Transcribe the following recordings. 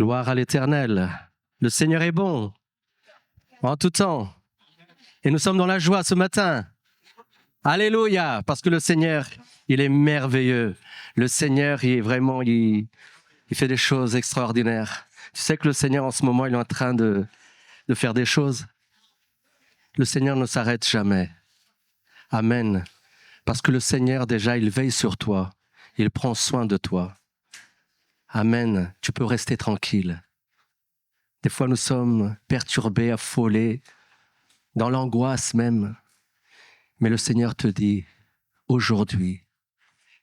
Gloire à l'Éternel. Le Seigneur est bon en tout temps. Et nous sommes dans la joie ce matin. Alléluia, parce que le Seigneur, il est merveilleux. Le Seigneur, il fait des choses extraordinaires. Tu sais que le Seigneur, en ce moment, il est en train de faire des choses. Le Seigneur ne s'arrête jamais. Amen. Parce que le Seigneur, déjà, il veille sur toi. Il prend soin de toi. Amen. Tu peux rester tranquille. Des fois, nous sommes perturbés, affolés, dans l'angoisse même. Mais le Seigneur te dit, aujourd'hui,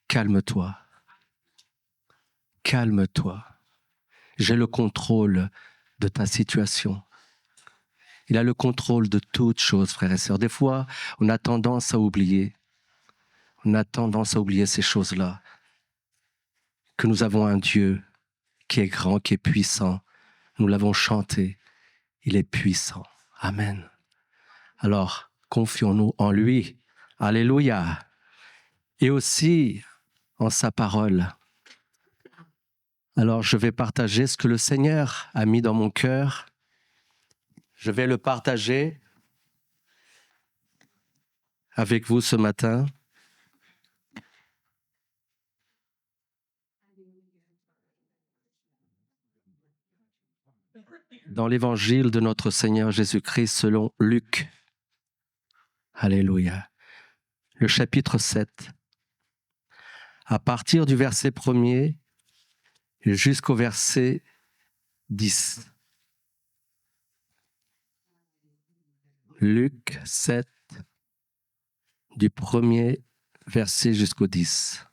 calme-toi. Calme-toi. J'ai le contrôle de ta situation. Il a le contrôle de toutes choses, frères et sœurs. Des fois, on a tendance à oublier. On a tendance à oublier ces choses-là. Que nous avons un Dieu qui est grand, qui est puissant. Nous l'avons chanté. Il est puissant. Amen. Alors, confions-nous en lui. Alléluia. Et aussi en sa parole. Alors, je vais partager ce que le Seigneur a mis dans mon cœur. Je vais le partager avec vous ce matin. Dans l'évangile de notre Seigneur Jésus-Christ selon Luc. Alléluia. Le chapitre 7. À partir du verset 1er jusqu'au verset 10. Luc 7, du 1er verset jusqu'au 10.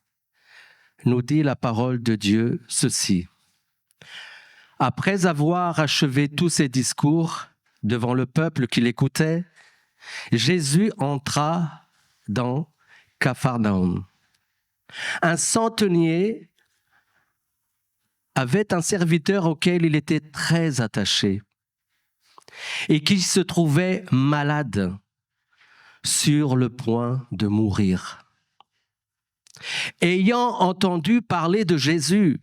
Nous dit la parole de Dieu ceci. Après avoir achevé tous ses discours devant le peuple qui l'écoutait, Jésus entra dans Capharnaüm. Un centenier avait un serviteur auquel il était très attaché et qui se trouvait malade, sur le point de mourir. Ayant entendu parler de Jésus,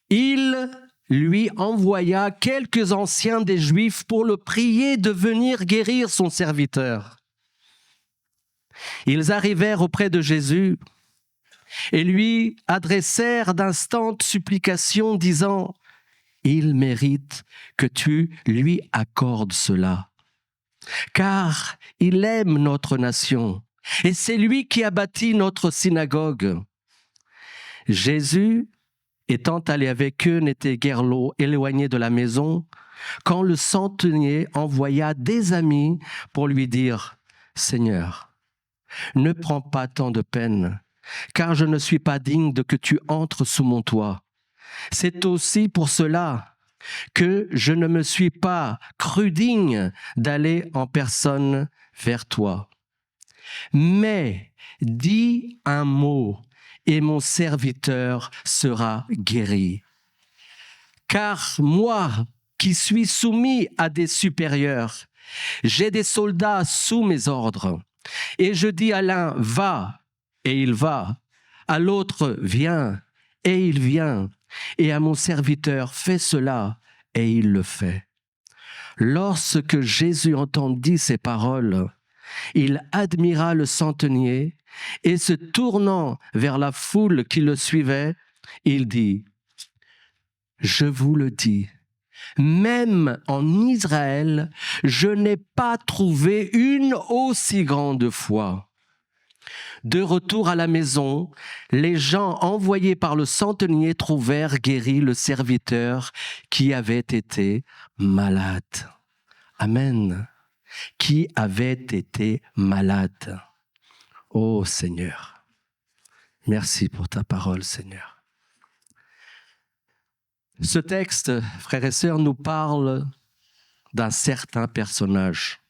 il lui envoya quelques anciens des Juifs pour le prier de venir guérir son serviteur. Ils arrivèrent auprès de Jésus et lui adressèrent d'instantes supplications, disant « Il mérite que tu lui accordes cela, car il aime notre nation, et c'est lui qui a bâti notre synagogue. » Jésus, étant allé avec eux, n'était guère éloigné de la maison, quand le centenier envoya des amis pour lui dire « Seigneur, ne prends pas tant de peine, car je ne suis pas digne de que tu entres sous mon toit. C'est aussi pour cela que je ne me suis pas cru digne d'aller en personne vers toi. Mais dis un mot et mon serviteur sera guéri. Car moi, qui suis soumis à des supérieurs, j'ai des soldats sous mes ordres. Et je dis à l'un, va, et il va. À l'autre, viens, et il vient. Et à mon serviteur, fais cela, et il le fait. Lorsque Jésus entendit ces paroles, il admira le centenier, et se tournant vers la foule qui le suivait, il dit, « Je vous le dis, même en Israël, je n'ai pas trouvé une aussi grande foi. » De retour à la maison, les gens envoyés par le centenier trouvèrent guéri le serviteur qui avait été malade. Amen. Qui avait été malade. Ô Seigneur, merci pour ta parole, Seigneur. Ce texte, frères et sœurs, nous parle d'un certain personnage,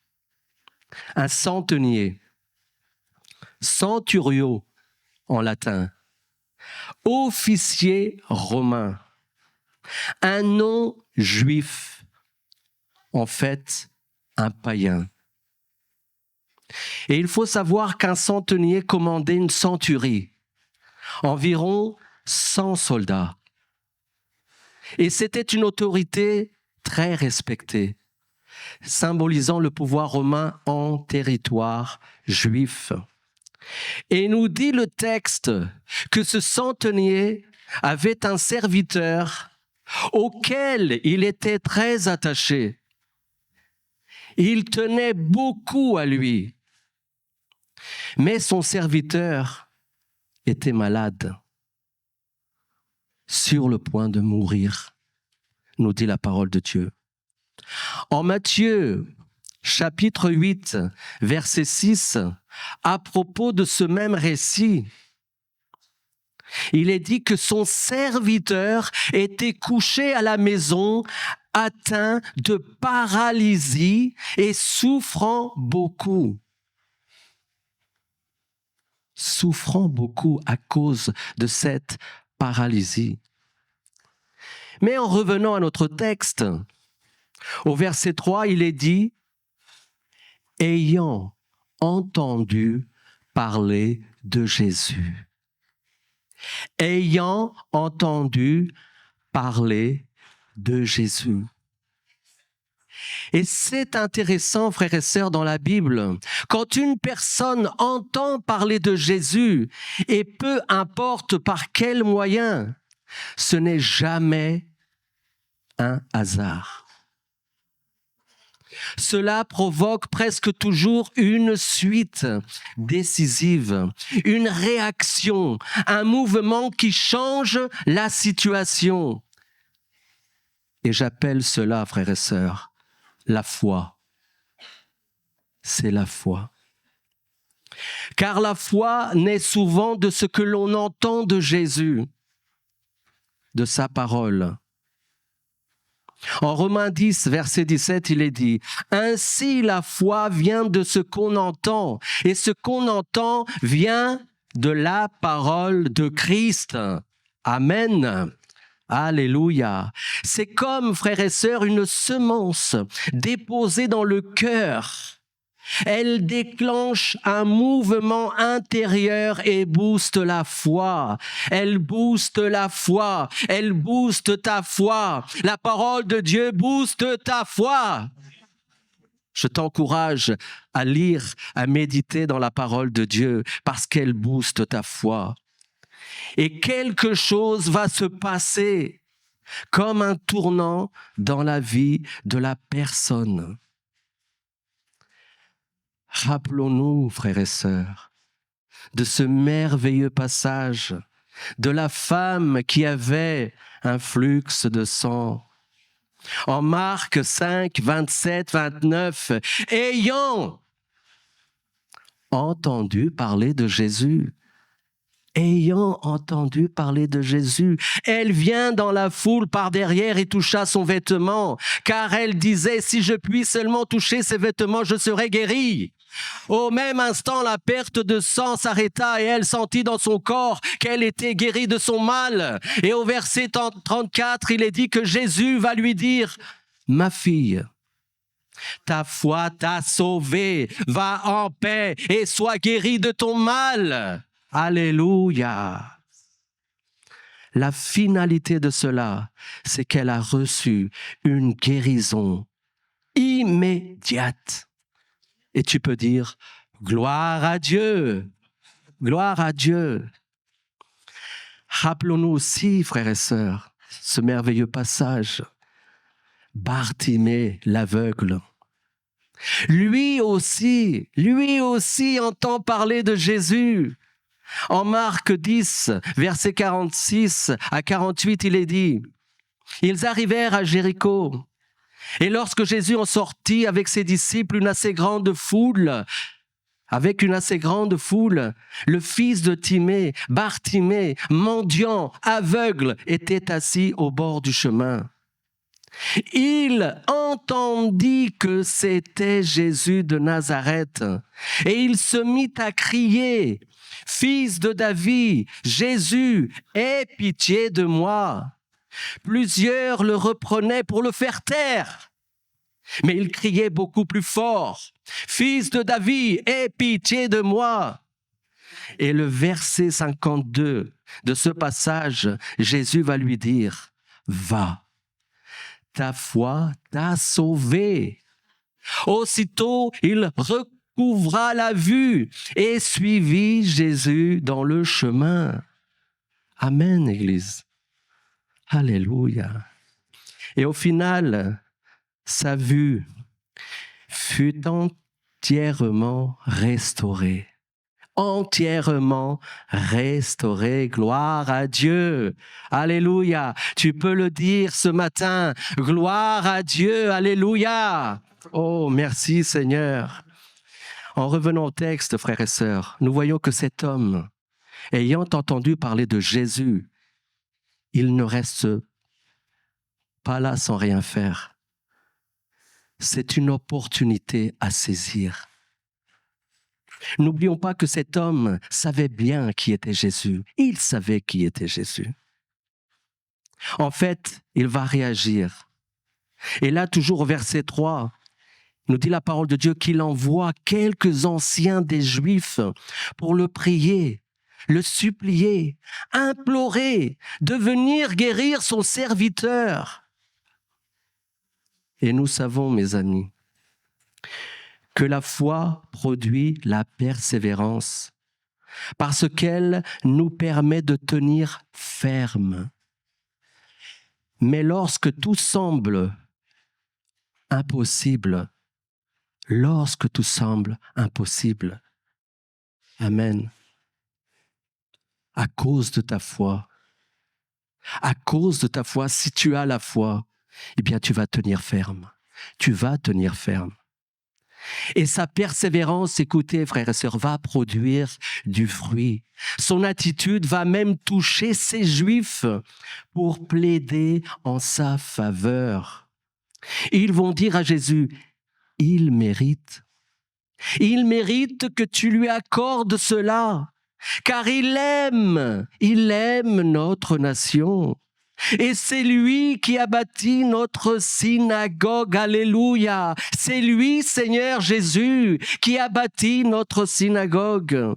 un centenier, centurio en latin, officier romain, un nom juif, en fait un païen. Et il faut savoir qu'un centenier commandait une centurie, environ 100 soldats. Et c'était une autorité très respectée, symbolisant le pouvoir romain en territoire juif. Et nous dit le texte que ce centenier avait un serviteur auquel il était très attaché. Il tenait beaucoup à lui. Mais son serviteur était malade, sur le point de mourir, nous dit la parole de Dieu. En Matthieu, chapitre 8, verset 6, à propos de ce même récit, il est dit que son serviteur était couché à la maison, atteint de paralysie et souffrant beaucoup. Souffrant beaucoup à cause de cette paralysie. Mais en revenant à notre texte, au verset 3, il est dit « Ayant entendu parler de Jésus ». Ayant entendu parler de Jésus. Et c'est intéressant, frères et sœurs, dans la Bible, quand une personne entend parler de Jésus, et peu importe par quel moyen, ce n'est jamais un hasard. Cela provoque presque toujours une suite décisive, une réaction, un mouvement qui change la situation. Et j'appelle cela, frères et sœurs, la foi. C'est la foi. Car la foi naît souvent de ce que l'on entend de Jésus, de sa parole. En Romains 10, verset 17, il est dit « Ainsi la foi vient de ce qu'on entend, et ce qu'on entend vient de la parole de Christ. » Amen. Alléluia. C'est comme, frères et sœurs, une semence déposée dans le cœur. Elle déclenche un mouvement intérieur et booste la foi. Elle booste la foi. Elle booste ta foi. La parole de Dieu booste ta foi. Je t'encourage à lire, à méditer dans la parole de Dieu parce qu'elle booste ta foi. Et quelque chose va se passer comme un tournant dans la vie de la personne. Rappelons-nous, frères et sœurs, de ce merveilleux passage de la femme qui avait un flux de sang. En Marc 5, 27, 29, ayant entendu parler de Jésus, ayant entendu parler de Jésus, elle vient dans la foule par derrière et toucha son vêtement, car elle disait, si je puis seulement toucher ses vêtements, je serai guérie. Au même instant, la perte de sang s'arrêta et elle sentit dans son corps qu'elle était guérie de son mal. Et au verset 34, il est dit que Jésus va lui dire, « Ma fille, ta foi t'a sauvée, va en paix et sois guérie de ton mal. » Alléluia. La finalité de cela, c'est qu'elle a reçu une guérison immédiate. Et tu peux dire, gloire à Dieu, gloire à Dieu. Rappelons-nous aussi, frères et sœurs, ce merveilleux passage. Bartimée, l'aveugle. Lui aussi entend parler de Jésus. En Marc 10, versets 46 à 48, il est dit, « Ils arrivèrent à Jéricho. Et lorsque Jésus en sortit avec ses disciples, avec une assez grande foule, le fils de Timée, Bartimée, mendiant, aveugle, était assis au bord du chemin. Il entendit que c'était Jésus de Nazareth et il se mit à crier, « Fils de David, Jésus, aie pitié de moi !» Plusieurs le reprenaient pour le faire taire. Mais il criait beaucoup plus fort, « Fils de David, aie pitié de moi !» Et le verset 52 de ce passage, Jésus va lui dire, « va. Ta foi t'a sauvé. Aussitôt, il recouvra la vue et suivit Jésus dans le chemin. Amen, Église. Alléluia. Et au final, sa vue fut entièrement restaurée. Entièrement restaurée. Gloire à Dieu. Alléluia. Tu peux le dire ce matin. Gloire à Dieu. Alléluia. Oh, merci Seigneur. En revenant au texte, frères et sœurs, nous voyons que cet homme, ayant entendu parler de Jésus, il ne reste pas là sans rien faire. C'est une opportunité à saisir. N'oublions pas que cet homme savait bien qui était Jésus. Il savait qui était Jésus. En fait, il va réagir. Et là, toujours au verset 3, nous dit la parole de Dieu qu'il envoie quelques anciens des Juifs pour le prier, le supplier, implorer de venir guérir son serviteur. Et nous savons, mes amis, que la foi produit la persévérance parce qu'elle nous permet de tenir ferme. Mais lorsque tout semble impossible, Amen, à cause de ta foi, si tu as la foi, eh bien tu vas tenir ferme. Tu vas tenir ferme. Et sa persévérance, écoutez, frères et sœurs, va produire du fruit. Son attitude va même toucher ces Juifs pour plaider en sa faveur. Ils vont dire à Jésus, il mérite que tu lui accordes cela, car il aime notre nation. Et c'est lui qui a bâti notre synagogue, alléluia. C'est lui, Seigneur Jésus, qui a bâti notre synagogue.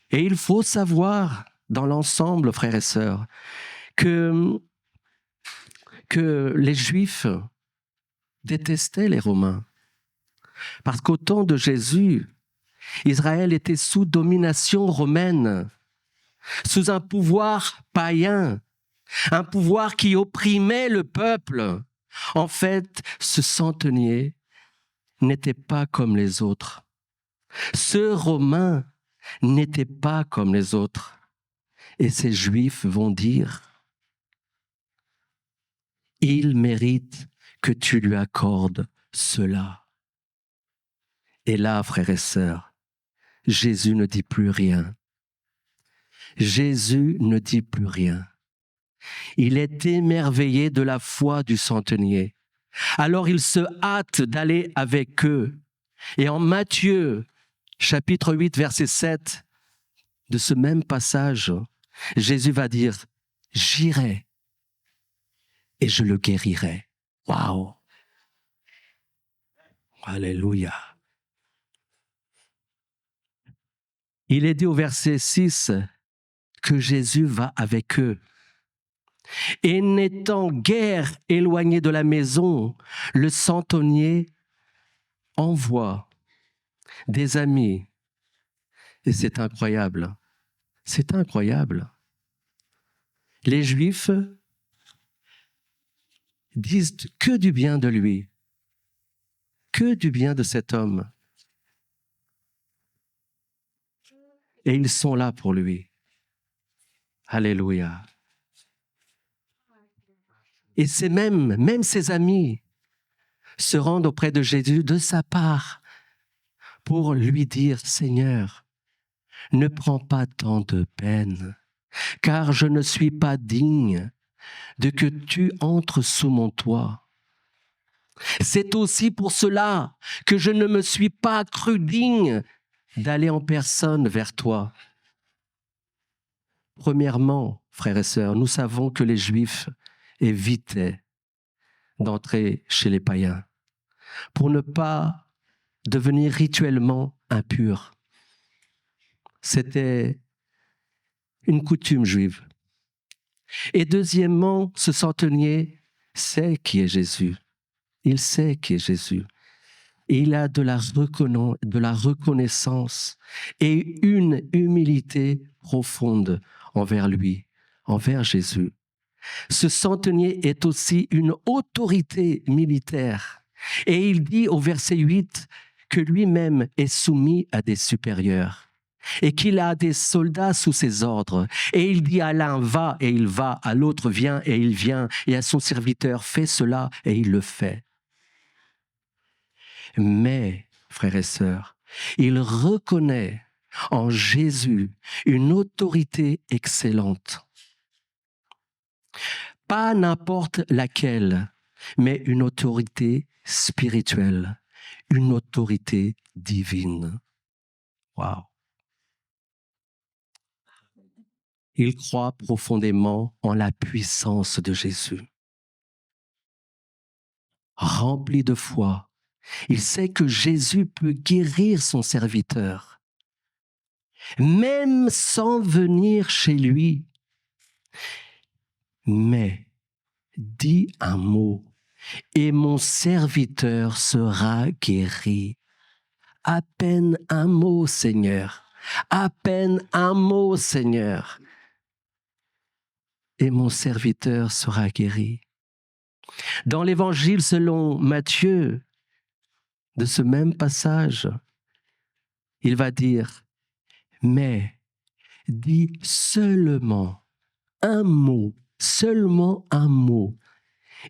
Et il faut savoir, dans l'ensemble, frères et sœurs, que les Juifs détestaient les Romains. Parce qu'au temps de Jésus, Israël était sous domination romaine, sous un pouvoir païen, un pouvoir qui opprimait le peuple. En fait, ce centenier n'était pas comme les autres. Ce Romain n'était pas comme les autres. Et ces Juifs vont dire, il mérite que tu lui accordes cela. Et là, frères et sœurs, Jésus ne dit plus rien. Jésus ne dit plus rien. Il est émerveillé de la foi du centenier. Alors il se hâte d'aller avec eux. Et en Matthieu, chapitre 8, verset 7, de ce même passage, Jésus va dire, « J'irai et je le guérirai. » Waouh! Alléluia! Il est dit au verset 6 que Jésus va avec eux. Et n'étant guère éloigné de la maison, le centenier envoie des amis. Et c'est incroyable. C'est incroyable. Les Juifs disent que du bien de lui, que du bien de cet homme. Et ils sont là pour lui. Alléluia. Et c'est même ses amis se rendent auprès de Jésus de sa part pour lui dire, « Seigneur, ne prends pas tant de peine, car je ne suis pas digne de que tu entres sous mon toit. C'est aussi pour cela que je ne me suis pas cru digne d'aller en personne vers toi. » Premièrement, frères et sœurs, nous savons que les Juifs évitaient d'entrer chez les païens pour ne pas devenir rituellement impurs. C'était une coutume juive. Et deuxièmement, ce centenier sait qui est Jésus. Il sait qui est Jésus. Et il a de la reconnaissance et une humilité profonde envers lui, envers Jésus. Ce centenier est aussi une autorité militaire. Et il dit au verset 8 que lui-même est soumis à des supérieurs et qu'il a des soldats sous ses ordres. Et il dit à l'un, va, et il va, à l'autre, viens, et il vient, et à son serviteur, fais cela, et il le fait. Mais, frères et sœurs, il reconnaît en Jésus une autorité excellente. Pas n'importe laquelle, mais une autorité spirituelle, une autorité divine. Waouh! Il croit profondément en la puissance de Jésus. Rempli de foi, il sait que Jésus peut guérir son serviteur, même sans venir chez lui. Mais dis un mot et mon serviteur sera guéri. À peine un mot, Seigneur. À peine un mot, Seigneur. Et mon serviteur sera guéri. Dans l'évangile selon Matthieu, de ce même passage, il va dire, mais dis seulement un mot,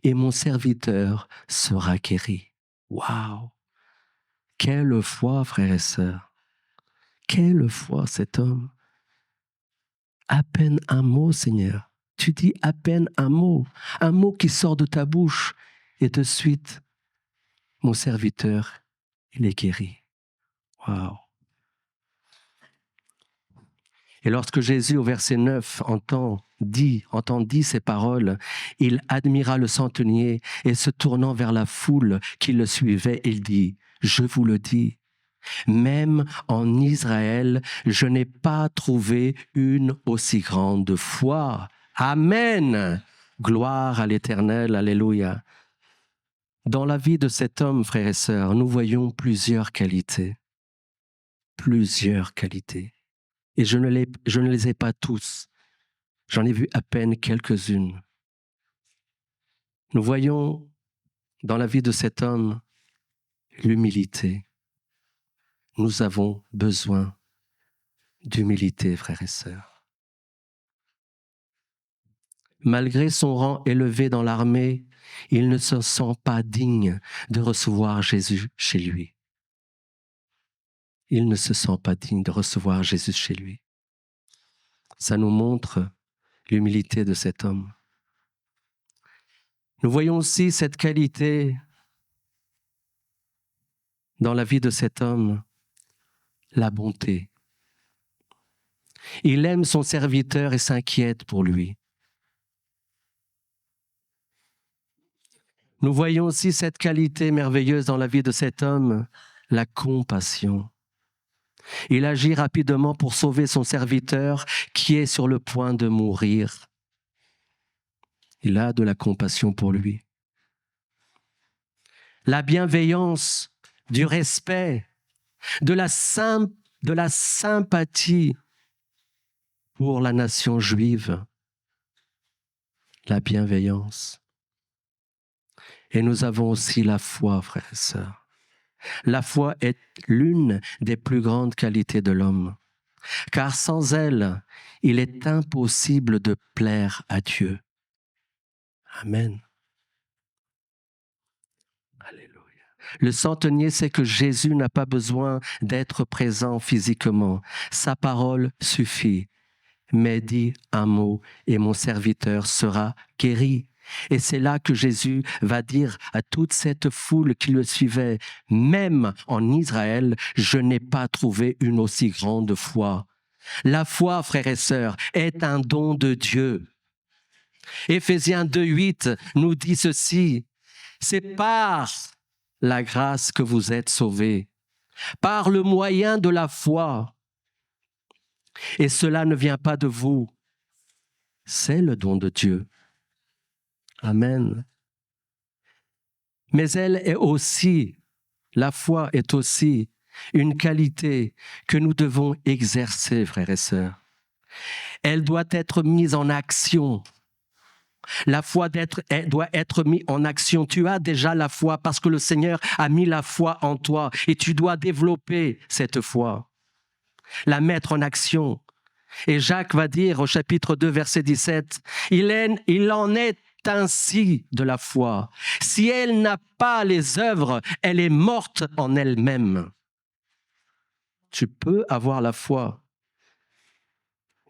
et mon serviteur sera guéri. Waouh! Quelle foi, frères et sœurs! Quelle foi cet homme! À peine un mot, Seigneur. Tu dis à peine un mot qui sort de ta bouche, et de suite, mon serviteur, il est guéri. Waouh! Et lorsque Jésus, au verset 9, entendit ces paroles, il admira le centenier et se tournant vers la foule qui le suivait, il dit, « Je vous le dis, même en Israël, je n'ai pas trouvé une aussi grande foi. » Amen. Gloire à l'Éternel. Alléluia. Dans la vie de cet homme, frères et sœurs, nous voyons plusieurs qualités. Plusieurs qualités. Et je ne les ai pas tous. J'en ai vu à peine quelques-unes. Nous voyons dans la vie de cet homme l'humilité. Nous avons besoin d'humilité, frères et sœurs. Malgré son rang élevé dans l'armée, il ne se sent pas digne de recevoir Jésus chez lui. Il ne se sent pas digne de recevoir Jésus chez lui. Ça nous montre l'humilité de cet homme. Nous voyons aussi cette qualité dans la vie de cet homme, la bonté. Il aime son serviteur et s'inquiète pour lui. Nous voyons aussi cette qualité merveilleuse dans la vie de cet homme, la compassion. Il agit rapidement pour sauver son serviteur qui est sur le point de mourir. Il a de la compassion pour lui. La bienveillance, du respect, de la sympathie pour la nation juive. La bienveillance. Et nous avons aussi la foi, frères et sœurs. La foi est l'une des plus grandes qualités de l'homme, car sans elle, il est impossible de plaire à Dieu. Amen. Alléluia. Le centenier sait que Jésus n'a pas besoin d'être présent physiquement. Sa parole suffit. Mais dis un mot et mon serviteur sera guéri. Et c'est là que Jésus va dire à toute cette foule qui le suivait, même en Israël, je n'ai pas trouvé une aussi grande foi. La foi, frères et sœurs, est un don de Dieu. Éphésiens 2:8 nous dit ceci, c'est par la grâce que vous êtes sauvés, par le moyen de la foi. Et cela ne vient pas de vous, C'est le don de Dieu. Amen. Mais la foi est aussi une qualité que nous devons exercer, frères et sœurs. Elle doit être mise en action. La foi doit être mise en action. Tu as déjà la foi parce que le Seigneur a mis la foi en toi et tu dois développer cette foi, la mettre en action. Et Jacques va dire au chapitre 2, verset 17, « Il en est ainsi de la foi. Si elle n'a pas les œuvres, elle est morte en elle-même. » Tu peux avoir la foi,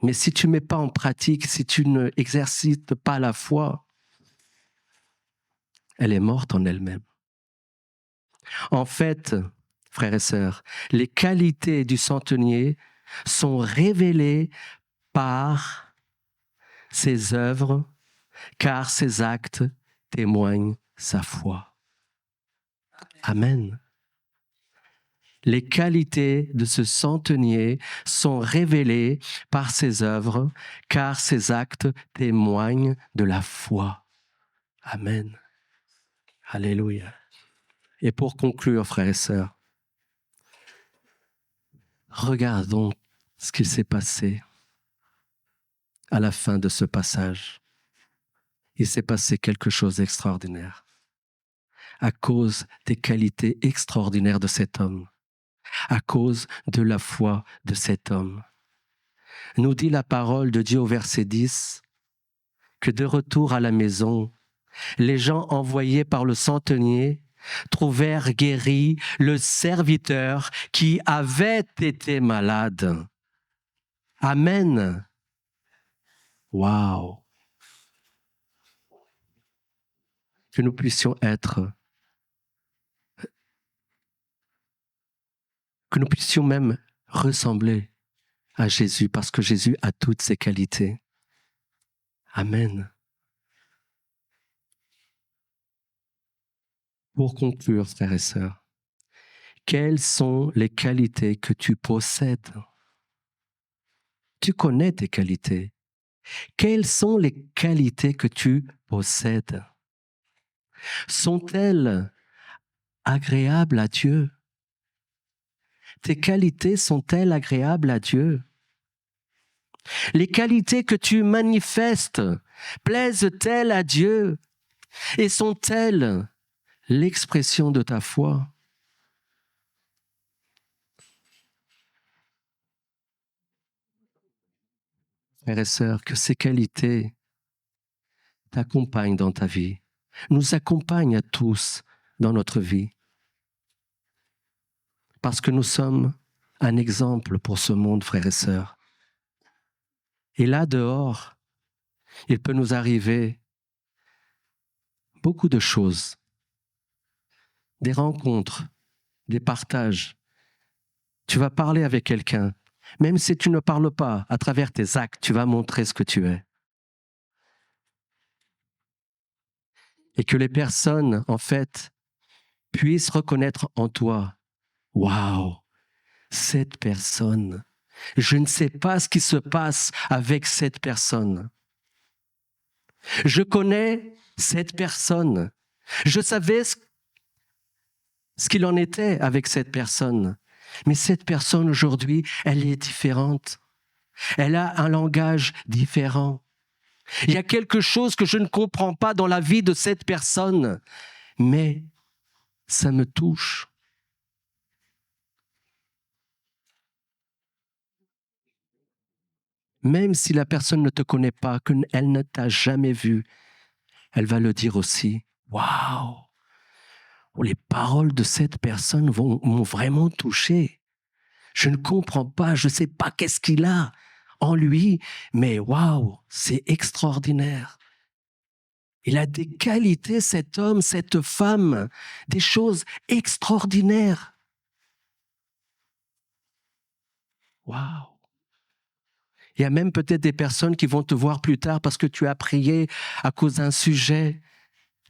mais si tu ne mets pas en pratique, si tu ne exercites pas la foi, elle est morte en elle-même. En fait, frères et sœurs, les qualités du centenier sont révélées par ses œuvres, car ses actes témoignent sa foi. Amen. Les qualités de ce centenier sont révélées par ses œuvres, car ses actes témoignent de la foi. Amen. Alléluia. Et pour conclure, frères et sœurs, regardons ce qui s'est passé à la fin de ce passage. Il s'est passé quelque chose d'extraordinaire à cause des qualités extraordinaires de cet homme, à cause de la foi de cet homme. Nous dit la parole de Dieu au verset 10 que de retour à la maison, les gens envoyés par le centenier trouvèrent guéri le serviteur qui avait été malade. Amen. Waouh. Que nous puissions même ressembler à Jésus, parce que Jésus a toutes ses qualités. Amen. Pour conclure, frères et sœurs, quelles sont les qualités que tu possèdes? Tu connais tes qualités. Quelles sont les qualités que tu possèdes? Sont-elles agréables à Dieu? Tes qualités sont-elles agréables à Dieu? Les qualités que tu manifestes plaisent-elles à Dieu? Et sont-elles l'expression de ta foi? Frères et sœurs, que ces qualités t'accompagnent dans ta vie, nous accompagnent à tous dans notre vie. Parce que nous sommes un exemple pour ce monde, frères et sœurs. Et là dehors, il peut nous arriver beaucoup de choses, des rencontres, des partages. Tu vas parler avec quelqu'un, même si tu ne parles pas, à travers tes actes, tu vas montrer ce que tu es. Et que les personnes, en fait, puissent reconnaître en toi, waouh, cette personne, je ne sais pas ce qui se passe avec cette personne. Je connais cette personne. Je savais ce qu'il en était avec cette personne. Mais cette personne aujourd'hui, elle est différente. Elle a un langage différent. Il y a quelque chose que je ne comprends pas dans la vie de cette personne, mais ça me touche. Même si la personne ne te connaît pas, qu'elle ne t'a jamais vu, elle va le dire aussi. Waouh! Les paroles de cette personne m'ont vraiment touché. Je ne comprends pas, je ne sais pas qu'est-ce qu'il a en lui, mais waouh, c'est extraordinaire. Il a des qualités, cet homme, cette femme, des choses extraordinaires. Waouh! Il y a même peut-être des personnes qui vont te voir plus tard parce que tu as prié à cause d'un sujet.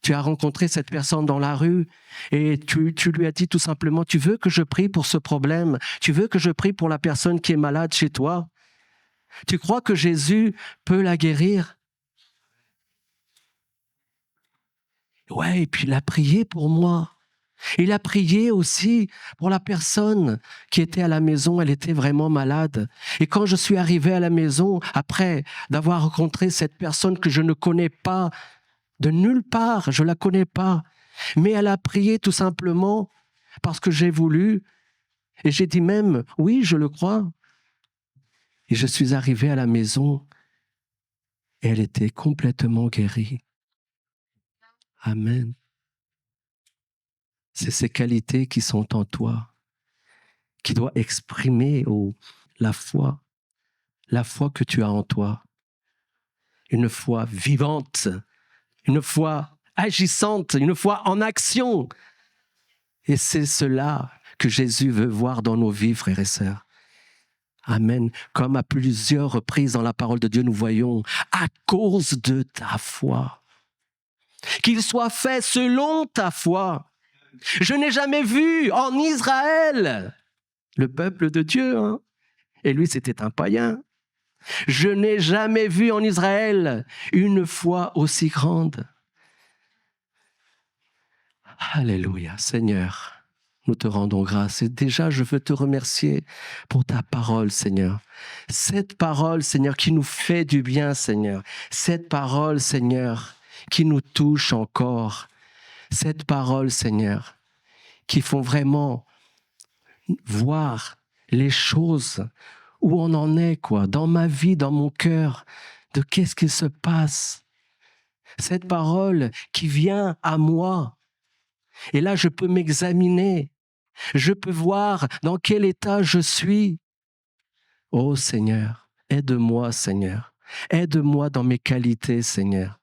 Tu as rencontré cette personne dans la rue et tu lui as dit tout simplement, tu veux que je prie pour ce problème? Tu veux que je prie pour la personne qui est malade chez toi? Tu crois que Jésus peut la guérir? Ouais, et puis il a prié pour moi. Il a prié aussi pour la personne qui était à la maison, elle était vraiment malade. Et quand je suis arrivé à la maison, après d'avoir rencontré cette personne que je ne connais pas, de nulle part, je ne la connais pas, mais elle a prié tout simplement parce que j'ai voulu, et j'ai dit même, oui, je le crois. Et je suis arrivé à la maison, et elle était complètement guérie. Amen. C'est ces qualités qui sont en toi, qui doivent exprimer la foi que tu as en toi. Une foi vivante, une foi agissante, une foi en action. Et c'est cela que Jésus veut voir dans nos vies, frères et sœurs. Amen. Comme à plusieurs reprises dans la parole de Dieu, nous voyons, à cause de ta foi, qu'il soit fait selon ta foi. Je n'ai jamais vu en Israël le peuple de Dieu, hein. Et lui, c'était un païen. Je n'ai jamais vu en Israël une foi aussi grande. Alléluia, Seigneur, nous te rendons grâce. Et déjà, je veux te remercier pour ta parole, Seigneur. Cette parole, Seigneur, qui nous fait du bien, Seigneur. Cette parole, Seigneur, qui nous touche encore. Cette parole, Seigneur, qui font vraiment voir les choses où on en est, quoi, dans ma vie, dans mon cœur, de qu'est-ce qui se passe. Cette parole qui vient à moi. Et là, je peux m'examiner. Je peux voir dans quel état je suis. Oh Seigneur, aide-moi, Seigneur. Aide-moi dans mes qualités, Seigneur.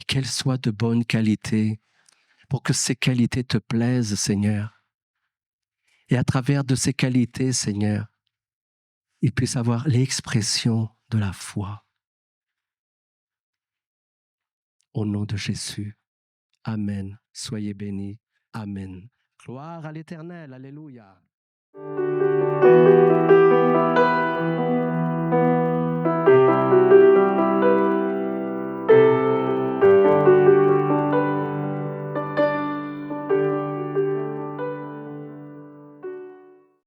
Qu'elles soient de bonnes qualités, pour que ces qualités te plaisent, Seigneur. Et à travers de ces qualités, Seigneur, il puisse avoir l'expression de la foi. Au nom de Jésus. Amen. Soyez bénis. Amen. Gloire à l'Éternel. Alléluia.